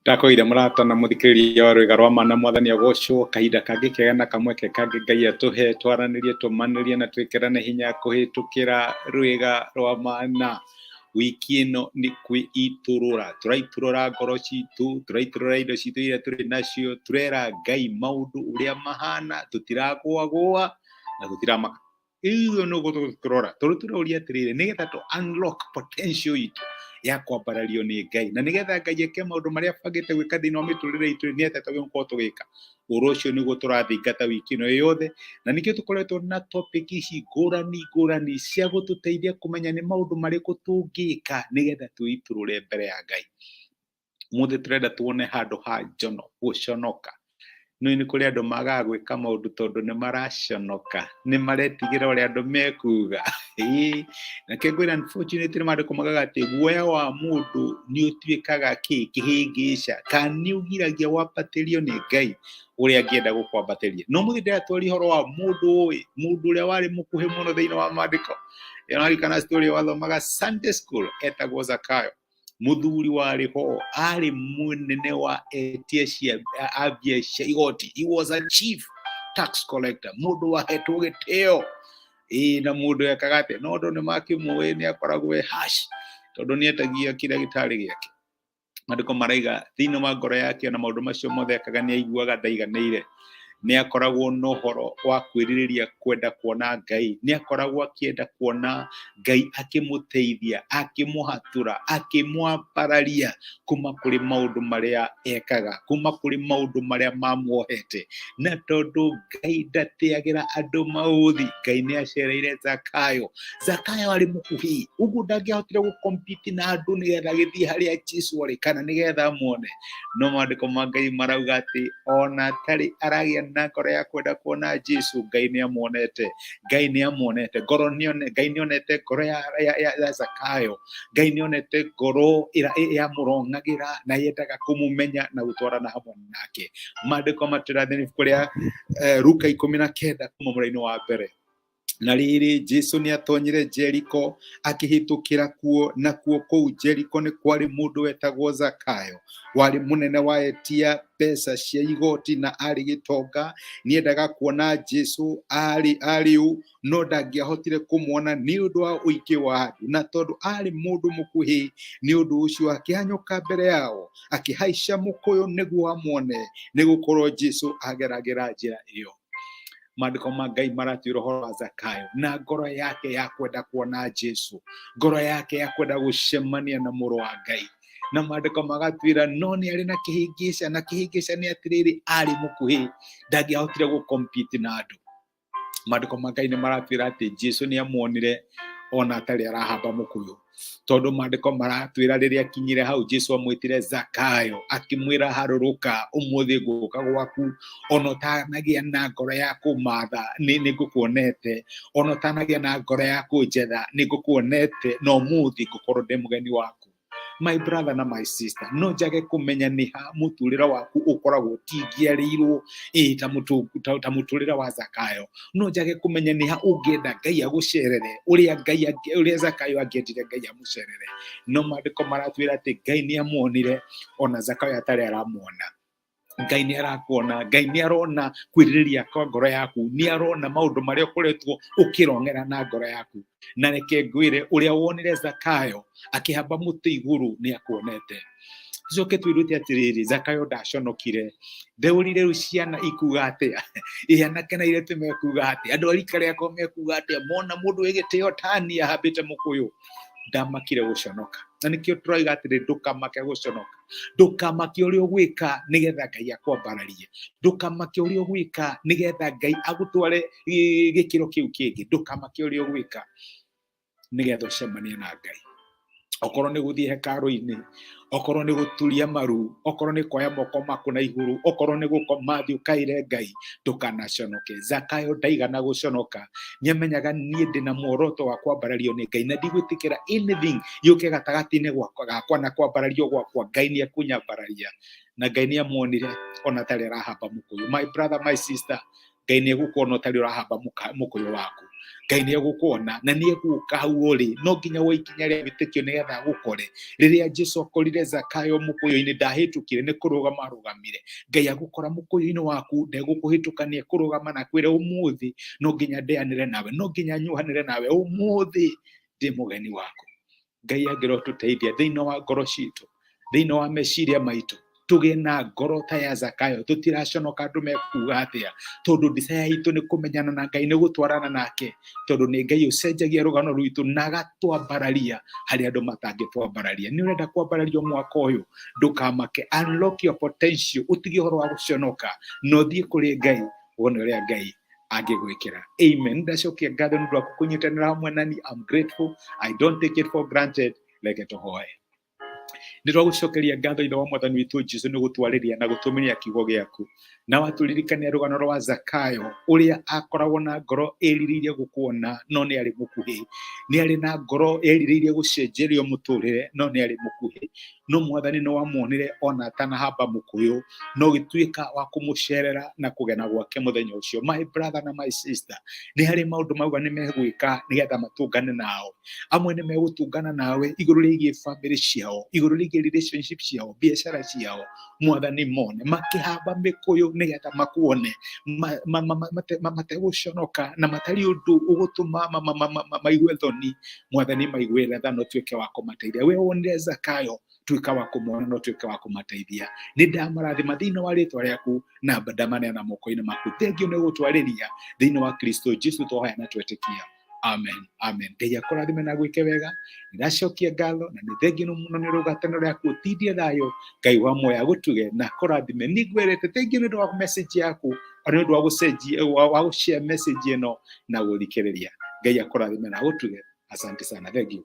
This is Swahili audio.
Ndakoire mũrata na mũthikĩrĩria wa rwĩga rwa mana mwathani agocwo kahinda kangĩ kega na kamweke kangĩ Ngai atũhe twaranĩrie tũmanĩrie na twĩkĩrane hinya kũhĩtũkĩra rwĩga rwa mana. Wiki ĩno nĩ kwĩitũrũra, tũraitũrũra ngoro citũ, tũraitũrũra indo citũ iria tũrĩ nacio, turera Ngai maũndũ ũrĩa mahana, tũtiragũagũa na tũtiramaka. Iyo nĩ gũtũrora tũrũria atĩrĩrĩ nĩgetha tũ unlock potential itũ ya kwambarario nĩ Ngai, na nĩgetha Ngai eke maũndũ marĩa abangĩte gwĩka thĩinĩ wa mĩtũrĩre itũ nĩ atĩ tũgĩkorwo tũgĩka. Ũhoro ũcio nĩguo tũrathingata wiki ĩno yothe, na nĩkĩo tũkoretwo na topic ici ngũrani cia gũtũteithia kũmenya nĩ maũndũ marĩkũ tũngĩka nĩgetha twĩitũrũre mbere ya Ngai. Mũthĩ tũrenda tuone handũ ha gũconoka. Nĩ kũrĩ andũ magaga gwĩka maũndũ tondũ nĩ maraconoka, nĩ maretigĩra ũrĩa andũ mekuga. Na kĩngwĩra unfortunately nĩ maandĩko maugaga atĩ guoya wa mũndũ nĩ ũtuĩkaga kĩhĩngĩca, kana nĩ ũgiragia wambatĩrio nĩ Ngai ũrĩa angĩenda gũkwambatĩria. No mũthĩ ndĩratwarĩria ũhoro wa mũndũ ũrĩa warĩ mũkuhĩ mũno thĩinĩ wa maandĩko. Nĩũrarikana story wathomaga Sunday school, etagwo Zakayo. Mũthuri warĩ ho, arĩ mũnene wa etia cia ambia cia igoti. He was a chief tax collector, mũndũ wahetwo gĩtĩo. Na mũndũ ekaga atĩ no andũ nĩ makĩmũĩ nĩ akoragwo hash tondũ nĩ etagia kĩrĩa gĩtarĩ gĩake. Maandĩko maraiga thĩinĩ wa ngoro yake na maũndũ macio mothe ekaga nĩ aiguaga ndaiganĩire. Nĩ akoragwo na ũhoro wa kwĩrirĩria kwenda kuona Ngai, nĩ akoragwo akĩenda kuona Ngai akĩmũteithia, akĩmũhatũra, akĩmwambararia kuma kũrĩ maũndũ marĩa ekaga, kuma kũrĩ maũndũ marĩa mamuohete. Na tondũ Ngai ndateagĩra andũ maũthĩ, Ngai nĩ acereire Zakayo. Zakayo arĩ mũkuhĩ, ũguo ndangĩahotire gũcompete na andũ nĩgetha agĩthiĩ harĩa Jesũ arĩ kana nĩgetha amuone. No maandĩko ma Ngai marauga atĩ ona atarĩ aragĩa na ngoro ya kwenda kuona Jesũ, Ngai nĩ amuonete. Ngai nĩ amuonete. Ngai nĩ onete ngoro ya Zakayo. Ngai nĩ onete ngoro ya mũrong'agĩra na yendaga kũmũmenya na gũtwarana hamwe nake. Maandĩko matũrathĩra ibuku rĩa Luka 19 kuma mũraini wa mbere. Na rĩrĩ Jesũ nĩ atonyire Jeriko akĩhĩtũkĩra kuo, na kuo kũu Jeriko nĩ kwarĩ mũndũ wetagwo Zakayo, warĩ mũnene wa etia mbeca cia igoti na arĩ gĩtonga. Nĩ endaga kuona Jesũ arĩ ũ, no ndangĩahotire kũmuona nĩ ũndũ wa ũingĩ wa andũ, na tondũ arĩ mũndũ mũkuhĩ, nĩ ũndũ ũcio akĩhanyũka mbere yao akĩhaica mũkũyũ nĩguo amuone, nĩ gũkorwo Jesũ ageragĩra njĩra ĩyo. Maandĩko ma Ngai maratwĩra ũhoro wa Zakayo na ngoro yake ya kwenda kuona Jesũ, ngoro yake ya kwenda gũcemania na mũrũ wa Ngai. Na maandĩko magatwĩra no nĩ arĩ na kĩhĩngĩca, na kĩhĩngĩca nĩ atĩrĩrĩ, arĩ mũkuhĩ, ndangĩahotire gũcompete na andũ. Maandĩko ma Ngai nĩ maratwĩra atĩ Jesũ nĩ amuonire ona atarĩ arahamba mũkũyũ, tondũ maandĩko maratwĩra rĩrĩa akinyire hau Jesũ amwĩtire Zakayo, akĩmwĩra harũrũka, ũmũthĩ ngũka gwaku, ona ũtanagĩa na ngoro ya kũmatha nĩ ngũkuonete, ona ũtanagĩa na ngoro ya kũnjetha nĩ ngũkuonete, na ũmũthĩ ngũkorwo ndĩ mũgeni waku. My brother na my sister, no njage kũmenya nĩ ha mũtũrĩre waku ũkoragwo tingĩarĩirwo ta mũtũrĩre wa Zakayo. No njage kũmenya nĩ ha ũngĩenda Ngai agũcerere ũrĩa Zakayo angĩendire Ngai amũcerere. No maandĩko maratwĩra atĩ Ngai nĩ amuonire ona Zakayo atarĩ aramuona. Ngai nĩ arakuona, Ngai nĩ arona kwĩrirĩria kwa ngoro yaku, nĩ arona maũndũ marĩa ũkoretwo ũkĩrong'era na ngoro yaku. Na reke ngwĩre ũrĩa wonire Zakayo akĩhamba mũtĩ igũrũ nĩ akuonete. Tucoke twĩrute atĩrĩrĩ, Zakayo ndaconokire. Ndeũrire rĩu ciana ikuga atĩa, anake na airĩtu mekuga atĩa, andũ a rika rĩakwa mekuga atĩa, mona mũndũ wĩ gĩtĩo ta niĩ ahambĩte mũkũyũ. Ndamakire gũconoka. Na nĩkĩo tũroiga atĩrĩ ndũkamake gũconoka. Ndũkamake ũrĩa ũgwĩka nĩgetha Ngai akwambararie. Ndũkamake ũrĩa ũgwĩka nĩgetha Ngai agũtware gĩkĩro kĩu kĩngĩ. Ndũkamake ũrĩa ũgwĩka nĩgetha ũcemanie na Ngai. Okorwo nĩ gũthiĩ hekarũ-inĩ, okorwo nĩ gũturia maru, okorwo nĩ kuoya moko maku na igũrũ, okorwo nĩ gũkoma thĩ ũkaire Ngai, ndũkanaconoke. Zakayo ndaigana gũconoka. Nĩamenyaga niĩ ndĩna muoroto wa kwambarario nĩ Ngai, na ndigwĩtĩkĩra anything yũke gatagatĩ-inĩ gakwa na kwambarario gwakwa. Ngai nĩ ekũnyambararia, na Ngai nĩ amuonire ona atarĩ arahamba mũkũyũ. My brother, my sister, Ngai nĩ egũkuona ũtarĩ ũrahamba mũkũyũ waku. Ngai nĩ egũkuona na nĩ egũka hau ũrĩ, no nginya woe ikinya rĩa wĩtĩkio nĩgetha agũkore. Rĩrĩa Jesũ akorire Zakayo mũkũyũ-inĩ ndahĩtũkire nĩ kũrũgama arũgamire. Ngai agũkora mũkũyũ-inĩ waku ndegũkũhĩtũka nĩ ekũrũgama na kwĩra ũmũthĩ no nginya ndĩanĩre nawe, no nginya nyuhanĩre nawe ũmũthĩ ndĩ mũgeni waku. Ngai angĩrotũteithia thĩinĩ wa ngoro ciitũ, thĩinĩ wa meciria maitũ, tũgĩe na ngoro ta ya Zakayo, tũtiraconoka andũ mekuga atĩa, tondũ ndicaya itũ nĩ kũmenyana na Ngai, nĩ gũtwarana nake, tondũ nĩ Ngai ũcenjagia rũgano rwitũ na agatwambararia harĩ andũ matangĩtwambararia. Nĩ ũrenda kwambarario mwaka ũyũ, ndũkamake, unlock your potential, ũtige ũhoro wa gũconoka na ũthiĩ kũrĩ Ngai, wone ũrĩa Ngai angĩgwĩkĩra. Amen. Ndacokia ngatho nĩ ũndũ wa kũnyitanĩra hamwe nani. I'm grateful. I don't take it for granted. Reke tũhoe. Nĩtwagũcokeria ngatho ithe wa mwathani witũ Jesũ nĩ gũtwarĩria na gũtũmĩria kiugo gĩaku, na watũririkania rũgano rwa Zakayo ũrĩa akoragwo na ngoro ĩrirĩirie gũkuona no nĩ arĩ mũkuhĩ, nĩ arĩ na ngoro ĩrirĩirie gũcenjerio mũtũrĩre no nĩ arĩ mũkuhĩ, no mwathani nĩ wamuonire ona atanahamba mũkũyũ no gĩtuĩka wa kũmũcerera na kũgena gwake mũthenya ũcio. My brother na my sister, nĩ harĩ maũndũ mauga nĩ megwĩka nĩgetha matũngane nao. Amwe nĩ megũtũngana nawe igũrũ rĩgiĩ family ciao, igũrũ rĩgiĩ relationship ciao, biacara ciao. Mwathani mone makĩhamba mĩkũyũ nĩgetha makuone mategũconoka na matari ũndũ ũgũtũma maigue thoni. Mwathani maiguĩre tha no tuĩke wa kũmateithia. We wonire Zakayo, tuĩka wa kũmona no tuĩke wa kũmateithia. Nĩ ndamarathima thĩinĩ wa rĩtwa rĩaku na ndamaneana moko-inĩ maku. Thengiũ nĩ gũtwarĩria thĩinĩ wa Kristo Jesũ twahoya na twetĩkia. Amen. Amen. Ngai akũrathime na gwĩke wega. Nĩndacokia ngatho na nĩ thengiũ mũno nĩ rũgatano rwaku, ũtindie thayũ. Ngai wa muoyo agũtuge na akũrathime. Nĩngwĩrĩte thengiũ nĩ ũndũ wa message yaku, ona nĩ ũndũ wa gũshare message ĩno na gũthikĩrĩria. Ngai akũrathime na agũtuge. Asante sana. Thengiũ.